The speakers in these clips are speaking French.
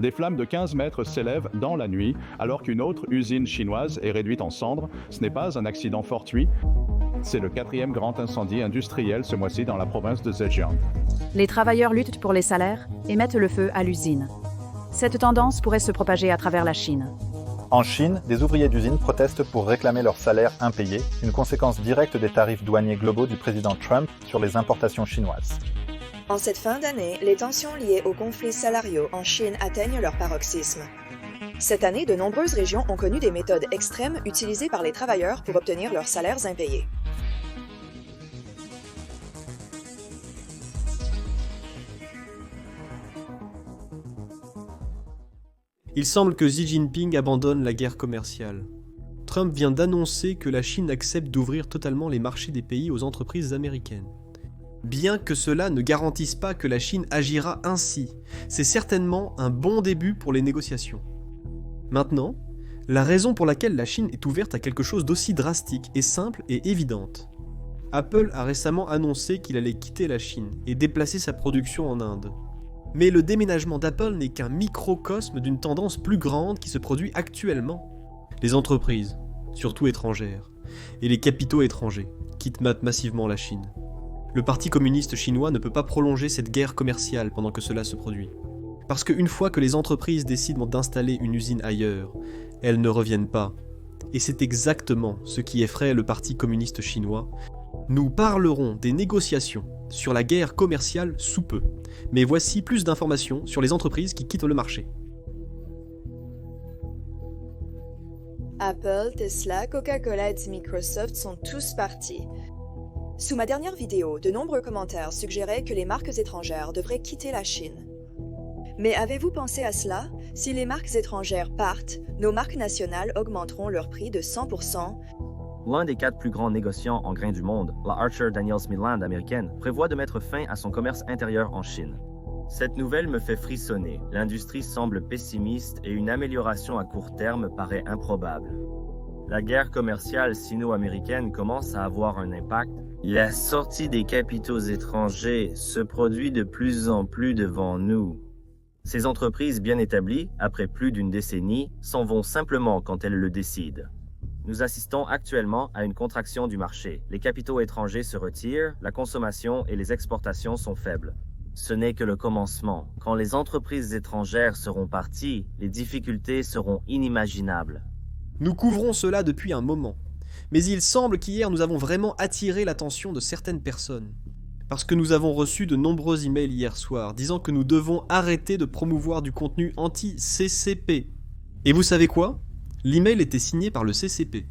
Des flammes de 15 mètres s'élèvent dans la nuit, alors qu'une autre usine chinoise est réduite en cendres. Ce n'est pas un accident fortuit. C'est le 4e grand incendie industriel ce mois-ci dans la province de Zhejiang. Les travailleurs luttent pour les salaires et mettent le feu à l'usine. Cette tendance pourrait se propager à travers la Chine. En Chine, des ouvriers d'usine protestent pour réclamer leurs salaires impayés, une conséquence directe des tarifs douaniers globaux du président Trump sur les importations chinoises. En cette fin d'année, les tensions liées aux conflits salariaux en Chine atteignent leur paroxysme. Cette année, de nombreuses régions ont connu des méthodes extrêmes utilisées par les travailleurs pour obtenir leurs salaires impayés. Il semble que Xi Jinping abandonne la guerre commerciale. Trump vient d'annoncer que la Chine accepte d'ouvrir totalement les marchés des pays aux entreprises américaines. Bien que cela ne garantisse pas que la Chine agira ainsi, c'est certainement un bon début pour les négociations. Maintenant, la raison pour laquelle la Chine est ouverte à quelque chose d'aussi drastique est simple et évidente. Apple a récemment annoncé qu'il allait quitter la Chine et déplacer sa production en Inde. Mais le déménagement d'Apple n'est qu'un microcosme d'une tendance plus grande qui se produit actuellement. Les entreprises, surtout étrangères, et les capitaux étrangers quittent massivement la Chine. Le Parti communiste chinois ne peut pas prolonger cette guerre commerciale pendant que cela se produit. Parce qu'une fois que les entreprises décident d'installer une usine ailleurs, elles ne reviennent pas. Et c'est exactement ce qui effraie le Parti communiste chinois. Nous parlerons des négociations sur la guerre commerciale sous peu. Mais voici plus d'informations sur les entreprises qui quittent le marché. Apple, Tesla, Coca-Cola et Microsoft sont tous partis. Sous ma dernière vidéo, de nombreux commentaires suggéraient que les marques étrangères devraient quitter la Chine. Mais avez-vous pensé à cela? Si les marques étrangères partent, nos marques nationales augmenteront leur prix de 100%. L'un des 4 plus grands négociants en grains du monde, la Archer Daniels Midland américaine, prévoit de mettre fin à son commerce intérieur en Chine. Cette nouvelle me fait frissonner. L'industrie semble pessimiste et une amélioration à court terme paraît improbable. La guerre commerciale sino-américaine commence à avoir un impact. La sortie des capitaux étrangers se produit de plus en plus devant nous. Ces entreprises bien établies, après plus d'une décennie, s'en vont simplement quand elles le décident. Nous assistons actuellement à une contraction du marché. Les capitaux étrangers se retirent, la consommation et les exportations sont faibles. Ce n'est que le commencement. Quand les entreprises étrangères seront parties, les difficultés seront inimaginables. Nous couvrons cela depuis un moment. Mais il semble qu'hier nous avons vraiment attiré l'attention de certaines personnes. Parce que nous avons reçu de nombreux emails hier soir disant que nous devons arrêter de promouvoir du contenu anti-CCP. Et vous savez quoi? L'email était signé par le CCP.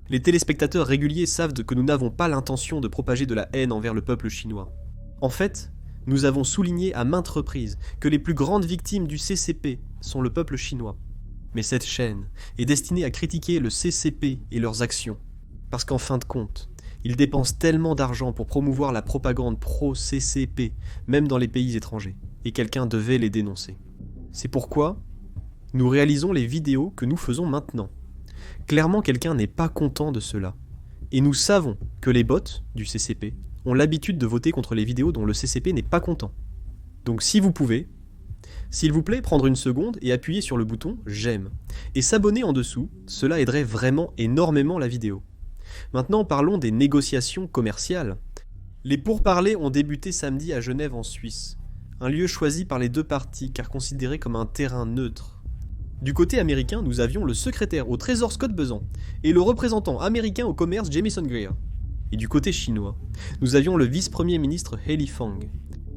Les téléspectateurs réguliers savent que nous n'avons pas l'intention de propager de la haine envers le peuple chinois. En fait, nous avons souligné à maintes reprises que les plus grandes victimes du CCP sont le peuple chinois. Mais cette chaîne est destinée à critiquer le CCP et leurs actions. Parce qu'en fin de compte, ils dépensent tellement d'argent pour promouvoir la propagande pro-CCP, même dans les pays étrangers, et quelqu'un devait les dénoncer. C'est pourquoi nous réalisons les vidéos que nous faisons maintenant. Clairement, quelqu'un n'est pas content de cela. Et nous savons que les bots du CCP ont l'habitude de voter contre les vidéos dont le CCP n'est pas content. Donc si vous pouvez, s'il vous plaît, prendre une seconde et appuyer sur le bouton « J'aime » et s'abonner en dessous, cela aiderait vraiment énormément la vidéo. Maintenant, parlons des négociations commerciales. Les pourparlers ont débuté samedi à Genève en Suisse, un lieu choisi par les deux parties car considéré comme un terrain neutre. Du côté américain, nous avions le secrétaire au Trésor Scott Bessent et le représentant américain au commerce Jamieson Greer. Et du côté chinois, nous avions le vice-premier ministre He Lifeng.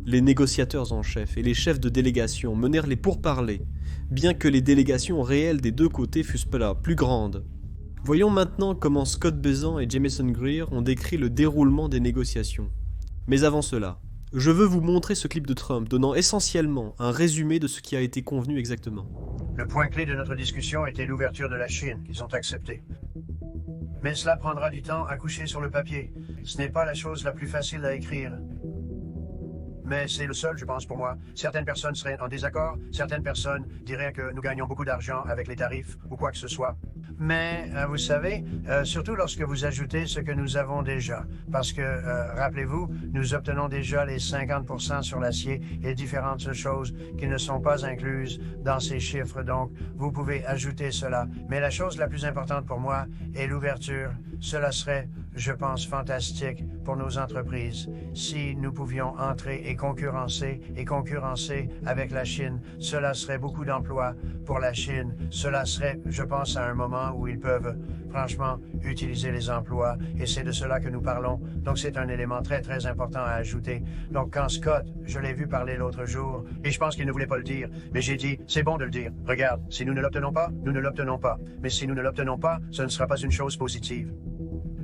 Les négociateurs en chef et les chefs de délégation menèrent les pourparlers, bien que les délégations réelles des deux côtés fussent plus grandes. Voyons maintenant comment Scott Bessent et Jamieson Greer ont décrit le déroulement des négociations. Mais avant cela, je veux vous montrer ce clip de Trump donnant essentiellement un résumé de ce qui a été convenu exactement. Le point clé de notre discussion était l'ouverture de la Chine, qu'ils ont accepté. Mais cela prendra du temps à coucher sur le papier. Ce n'est pas la chose la plus facile à écrire. mais c'est le seul, je pense, pour moi. Certaines personnes seraient en désaccord, certaines personnes diraient que nous gagnons beaucoup d'argent avec les tarifs ou quoi que ce soit. Mais, vous savez, surtout lorsque vous ajoutez ce que nous avons déjà. Parce que, rappelez-vous, nous obtenons déjà les 50% sur l'acier et différentes choses qui ne sont pas incluses dans ces chiffres. Donc, vous pouvez ajouter cela. Mais la chose la plus importante pour moi est l'ouverture. Cela serait, je pense, fantastique pour nos entreprises. Si nous pouvions entrer et concurrencer avec la Chine, cela serait beaucoup d'emplois pour la Chine. Cela serait, je pense, à un moment où ils peuvent, franchement, utiliser les emplois. Et c'est de cela que nous parlons. Donc, c'est un élément très, très important à ajouter. Donc, quand Scott, je l'ai vu parler l'autre jour, et je pense qu'il ne voulait pas le dire, mais j'ai dit, c'est bon de le dire. Regarde, si nous ne l'obtenons pas, nous ne l'obtenons pas. Mais si nous ne l'obtenons pas, ce ne sera pas une chose positive.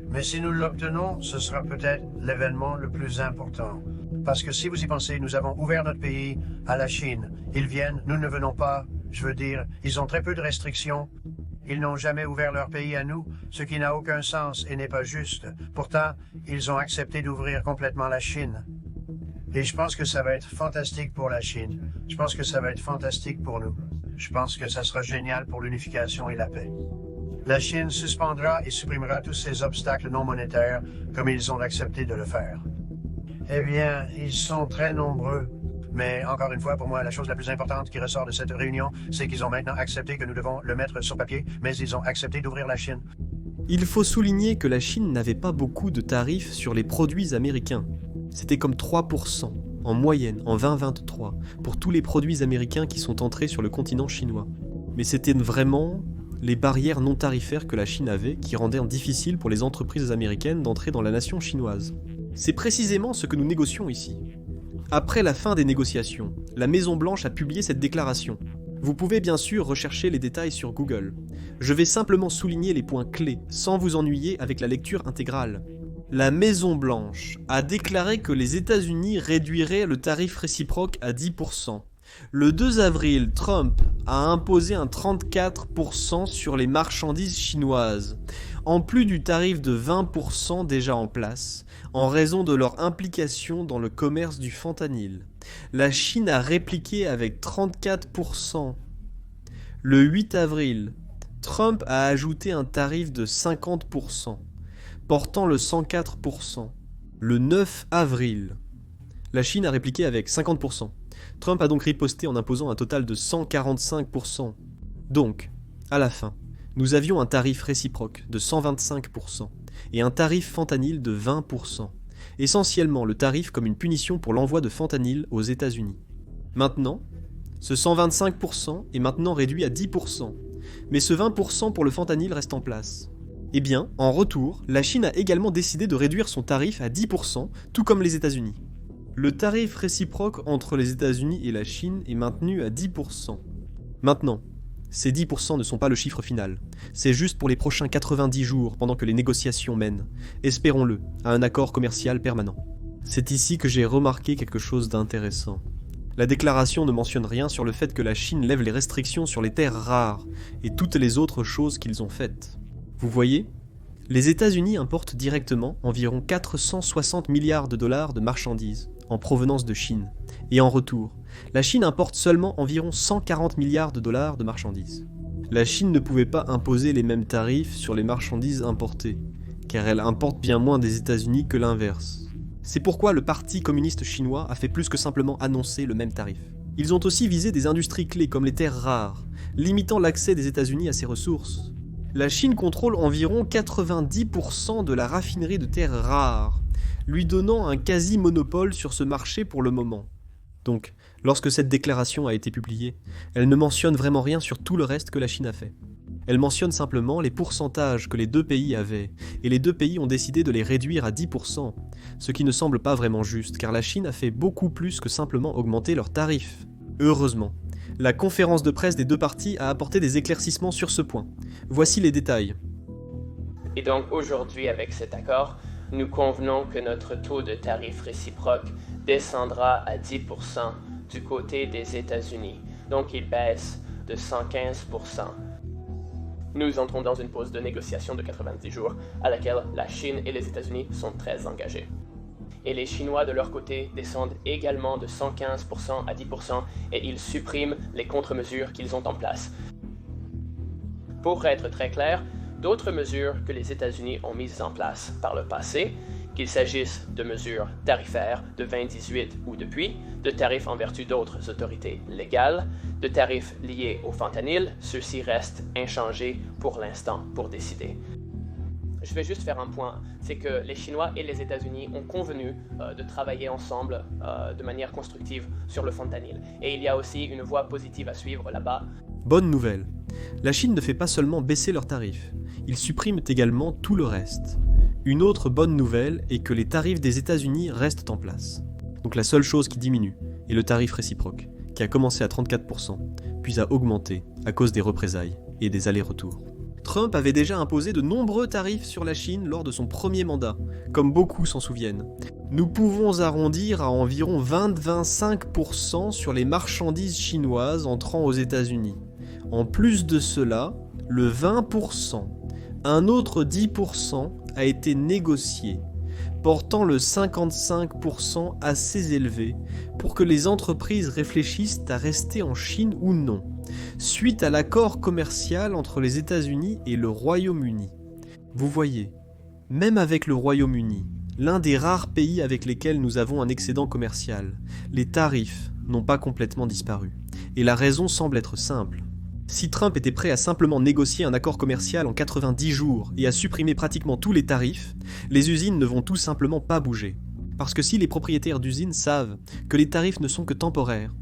Mais si nous l'obtenons, ce sera peut-être l'événement le plus important. Parce que si vous y pensez, nous avons ouvert notre pays à la Chine. Ils viennent, nous ne venons pas. Je veux dire, ils ont très peu de restrictions. Ils n'ont jamais ouvert leur pays à nous, ce qui n'a aucun sens et n'est pas juste. Pourtant, ils ont accepté d'ouvrir complètement la Chine. Et je pense que ça va être fantastique pour la Chine. Je pense que ça va être fantastique pour nous. Je pense que ça sera génial pour l'unification et la paix. La Chine suspendra et supprimera tous ces obstacles non monétaires comme ils ont accepté de le faire. Eh bien, ils sont très nombreux. Mais encore une fois, pour moi, la chose la plus importante qui ressort de cette réunion, c'est qu'ils ont maintenant accepté que nous devons le mettre sur papier, mais ils ont accepté d'ouvrir la Chine. Il faut souligner que la Chine n'avait pas beaucoup de tarifs sur les produits américains. C'était comme 3% en moyenne en 2023 pour tous les produits américains qui sont entrés sur le continent chinois. Mais c'était vraiment les barrières non tarifaires que la Chine avait qui rendaient difficile pour les entreprises américaines d'entrer dans la nation chinoise. C'est précisément ce que nous négocions ici. Après la fin des négociations, la Maison-Blanche a publié cette déclaration. Vous pouvez bien sûr rechercher les détails sur Google. Je vais simplement souligner les points clés, sans vous ennuyer avec la lecture intégrale. La Maison-Blanche a déclaré que les États-Unis réduiraient le tarif réciproque à 10%. Le 2 avril, Trump a imposé un 34% sur les marchandises chinoises, en plus du tarif de 20% déjà en place, en raison de leur implication dans le commerce du fentanyl. La Chine a répliqué avec 34%. Le 8 avril, Trump a ajouté un tarif de 50%, portant le 104%. Le 9 avril, la Chine a répliqué avec 50%. Trump a donc riposté en imposant un total de 145%. Donc, à la fin, nous avions un tarif réciproque de 125% et un tarif fentanyl de 20%. Essentiellement le tarif comme une punition pour l'envoi de fentanyl aux États-Unis. Maintenant, ce 125% est maintenant réduit à 10%, mais ce 20% pour le fentanyl reste en place. Eh bien, en retour, la Chine a également décidé de réduire son tarif à 10%, tout comme les États-Unis. Le tarif réciproque entre les États-Unis et la Chine est maintenu à 10%. Maintenant, ces 10% ne sont pas le chiffre final. C'est juste pour les prochains 90 jours pendant que les négociations mènent, espérons-le, à un accord commercial permanent. C'est ici que j'ai remarqué quelque chose d'intéressant. La déclaration ne mentionne rien sur le fait que la Chine lève les restrictions sur les terres rares et toutes les autres choses qu'ils ont faites. Vous voyez ? Les États-Unis importent directement environ 460 milliards de dollars de marchandises en provenance de Chine. Et en retour, la Chine importe seulement environ 140 milliards de dollars de marchandises. La Chine ne pouvait pas imposer les mêmes tarifs sur les marchandises importées, car elle importe bien moins des États-Unis que l'inverse. C'est pourquoi le Parti communiste chinois a fait plus que simplement annoncer le même tarif. Ils ont aussi visé des industries clés comme les terres rares, limitant l'accès des États-Unis à ces ressources. La Chine contrôle environ 90% de la raffinerie de terres rares, lui donnant un quasi-monopole sur ce marché pour le moment. Donc, lorsque cette déclaration a été publiée, elle ne mentionne vraiment rien sur tout le reste que la Chine a fait. Elle mentionne simplement les pourcentages que les deux pays avaient, et les deux pays ont décidé de les réduire à 10%, ce qui ne semble pas vraiment juste, car la Chine a fait beaucoup plus que simplement augmenter leurs tarifs. Heureusement, la conférence de presse des deux parties a apporté des éclaircissements sur ce point. Voici les détails. Et donc aujourd'hui, avec cet accord, nous convenons que notre taux de tarif réciproque descendra à 10% du côté des États-Unis. Donc il baisse de 115%. Nous entrons dans une pause de négociation de 90 jours à laquelle la Chine et les États-Unis sont très engagés. et les Chinois de leur côté descendent également de 115% à 10% et ils suppriment les contre-mesures qu'ils ont en place. Pour être très clair, d'autres mesures que les États-Unis ont mises en place par le passé, qu'il s'agisse de mesures tarifaires de 2018 ou depuis, de tarifs en vertu d'autres autorités légales, de tarifs liés au fentanyl, ceux-ci restent inchangés pour l'instant pour décider. Je vais juste faire un point, c'est que les Chinois et les États-Unis ont convenu de travailler ensemble de manière constructive sur le fentanyl. Et il y a aussi une voie positive à suivre là-bas. Bonne nouvelle. La Chine ne fait pas seulement baisser leurs tarifs, ils suppriment également tout le reste. Une autre bonne nouvelle est que les tarifs des États-Unis restent en place. Donc la seule chose qui diminue est le tarif réciproque, qui a commencé à 34%, puis a augmenté à cause des représailles et des allers-retours. Trump avait déjà imposé de nombreux tarifs sur la Chine lors de son premier mandat, comme beaucoup s'en souviennent. Nous pouvons arrondir à environ 20-25% sur les marchandises chinoises entrant aux États-Unis. En plus de cela, le 20%, un autre 10% a été négocié, portant le 55% assez élevé pour que les entreprises réfléchissent à rester en Chine ou non, suite à l'accord commercial entre les États-Unis et le Royaume-Uni. Vous voyez, même avec le Royaume-Uni, l'un des rares pays avec lesquels nous avons un excédent commercial, les tarifs n'ont pas complètement disparu. Et la raison semble être simple. Si Trump était prêt à simplement négocier un accord commercial en 90 jours et à supprimer pratiquement tous les tarifs, les usines ne vont tout simplement pas bouger. Parce que si les propriétaires d'usines savent que les tarifs ne sont que temporaires,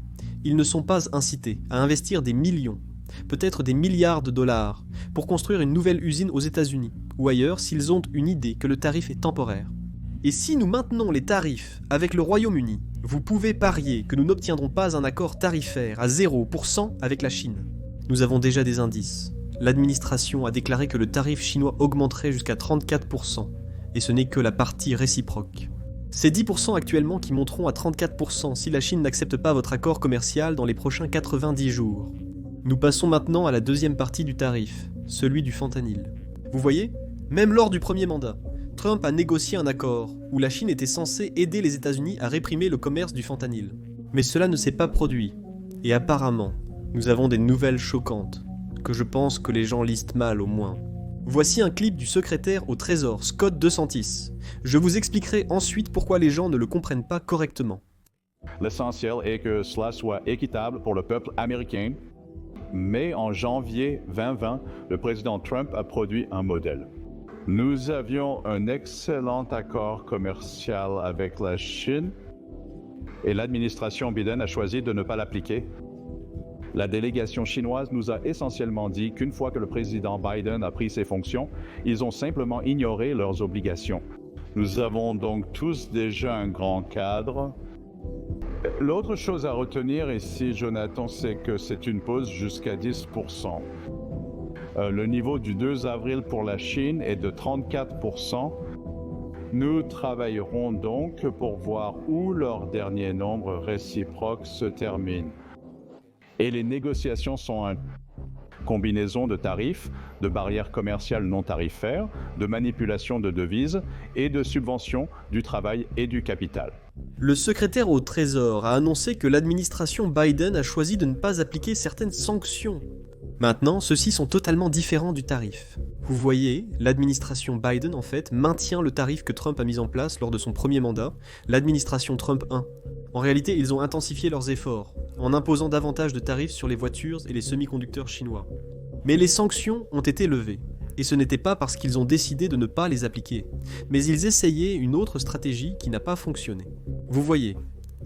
ils ne sont pas incités à investir des millions, peut-être des milliards de dollars, pour construire une nouvelle usine aux États-Unis, ou ailleurs s'ils ont une idée que le tarif est temporaire. Et si nous maintenons les tarifs avec le Royaume-Uni, vous pouvez parier que nous n'obtiendrons pas un accord tarifaire à 0% avec la Chine. Nous avons déjà des indices. L'administration a déclaré que le tarif chinois augmenterait jusqu'à 34%, et ce n'est que la partie réciproque. C'est 10% actuellement qui monteront à 34% si la Chine n'accepte pas votre accord commercial dans les prochains 90 jours. Nous passons maintenant à la deuxième partie du tarif, celui du fentanyl. Vous voyez, même lors du premier mandat, Trump a négocié un accord où la Chine était censée aider les États-Unis à réprimer le commerce du fentanyl. Mais cela ne s'est pas produit, et apparemment, nous avons des nouvelles choquantes, que je pense que les gens lisent mal au moins. Voici un clip du secrétaire au Trésor, Scott DeSantis. Je vous expliquerai ensuite pourquoi les gens ne le comprennent pas correctement. L'essentiel est que cela soit équitable pour le peuple américain. Mais en janvier 2020, le président Trump a produit un modèle. Nous avions un excellent accord commercial avec la Chine et l'administration Biden a choisi de ne pas l'appliquer. La délégation chinoise nous a essentiellement dit qu'une fois que le président Biden a pris ses fonctions, ils ont simplement ignoré leurs obligations. Nous avons donc tous déjà un grand cadre. L'autre chose à retenir ici, Jonathan, c'est que c'est une pause jusqu'à 10%. Le niveau du 2 avril pour la Chine est de 34%. Nous travaillerons donc pour voir où leur dernier nombre réciproque se termine. Et les négociations sont une combinaison de tarifs, de barrières commerciales non tarifaires, de manipulation de devises et de subventions du travail et du capital. Le secrétaire au Trésor a annoncé que l'administration Biden a choisi de ne pas appliquer certaines sanctions. Maintenant, ceux-ci sont totalement différents du tarif. Vous voyez, l'administration Biden en fait maintient le tarif que Trump a mis en place lors de son premier mandat, l'administration Trump 1. En réalité, ils ont intensifié leurs efforts, en imposant davantage de tarifs sur les voitures et les semi-conducteurs chinois. Mais les sanctions ont été levées, et ce n'était pas parce qu'ils ont décidé de ne pas les appliquer, mais ils essayaient une autre stratégie qui n'a pas fonctionné. Vous voyez,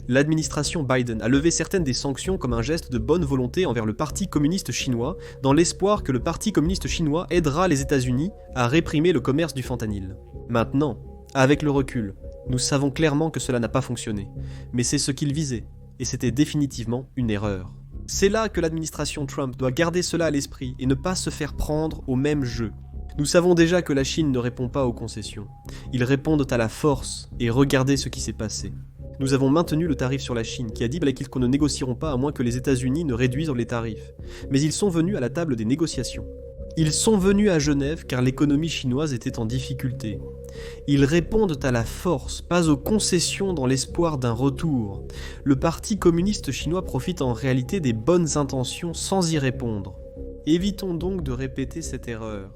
l'administration Biden a levé certaines des sanctions comme un geste de bonne volonté envers le Parti communiste chinois, dans l'espoir que le Parti communiste chinois aidera les États-Unis à réprimer le commerce du fentanyl. Maintenant, avec le recul, nous savons clairement que cela n'a pas fonctionné, mais c'est ce qu'ils visaient, et c'était définitivement une erreur. C'est là que l'administration Trump doit garder cela à l'esprit et ne pas se faire prendre au même jeu. Nous savons déjà que la Chine ne répond pas aux concessions. Ils répondent à la force, et regardez ce qui s'est passé. Nous avons maintenu le tarif sur la Chine, qui a dit qu'on ne négocieront pas à moins que les États-Unis ne réduisent les tarifs. Mais ils sont venus à la table des négociations. Ils sont venus à Genève car l'économie chinoise était en difficulté. Ils répondent à la force, pas aux concessions dans l'espoir d'un retour. Le Parti communiste chinois profite en réalité des bonnes intentions sans y répondre. Évitons donc de répéter cette erreur.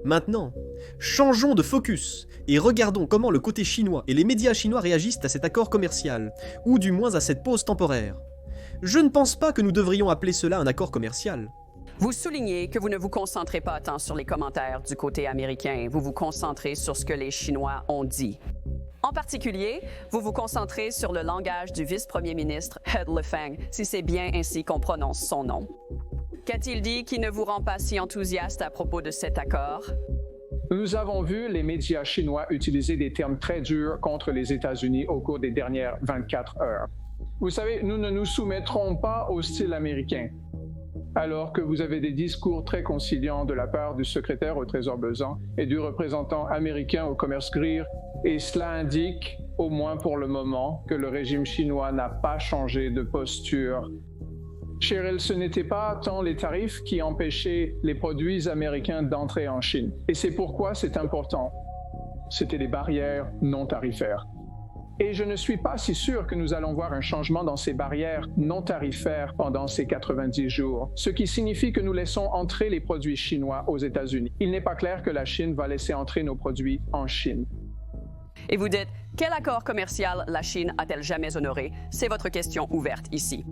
Maintenant, changeons de focus et regardons comment le côté chinois et les médias chinois réagissent à cet accord commercial, ou du moins à cette pause temporaire. Je ne pense pas que nous devrions appeler cela un accord commercial. Vous soulignez que vous ne vous concentrez pas tant sur les commentaires du côté américain, vous vous concentrez sur ce que les Chinois ont dit. En particulier, vous vous concentrez sur le langage du vice-premier ministre He Lifeng, si c'est bien ainsi qu'on prononce son nom. Qu'a-t-il dit qui ne vous rend pas si enthousiaste à propos de cet accord? Nous avons vu les médias chinois utiliser des termes très durs contre les États-Unis au cours des dernières 24 heures. Vous savez, nous ne nous soumettrons pas au style américain. Alors que vous avez des discours très conciliants de la part du secrétaire au Trésor pesant et du représentant américain au commerce gris, et cela indique, au moins pour le moment, que le régime chinois n'a pas changé de posture. Cheryl, ce n'était pas tant les tarifs qui empêchaient les produits américains d'entrer en Chine. Et c'est pourquoi c'est important. C'était les barrières non tarifaires. Et je ne suis pas si sûr que nous allons voir un changement dans ces barrières non tarifaires pendant ces 90 jours, ce qui signifie que nous laissons entrer les produits chinois aux États-Unis. Il n'est pas clair que la Chine va laisser entrer nos produits en Chine. Et vous dites, quel accord commercial la Chine a-t-elle jamais honoré? C'est votre question ouverte ici.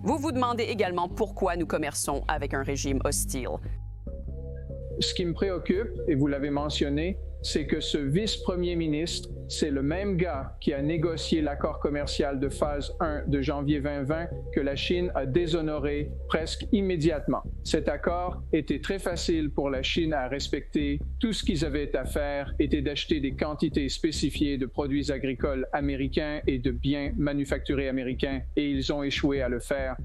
Vous vous demandez également pourquoi nous commerçons avec un régime hostile. Ce qui me préoccupe, et vous l'avez mentionné, c'est que ce vice-premier ministre, c'est le même gars qui a négocié l'accord commercial de phase 1 de janvier 2020 que la Chine a déshonoré presque immédiatement. Cet accord était très facile pour la Chine à respecter. Tout ce qu'ils avaient à faire était d'acheter des quantités spécifiées de produits agricoles américains et de biens manufacturés américains, et ils ont échoué à le faire.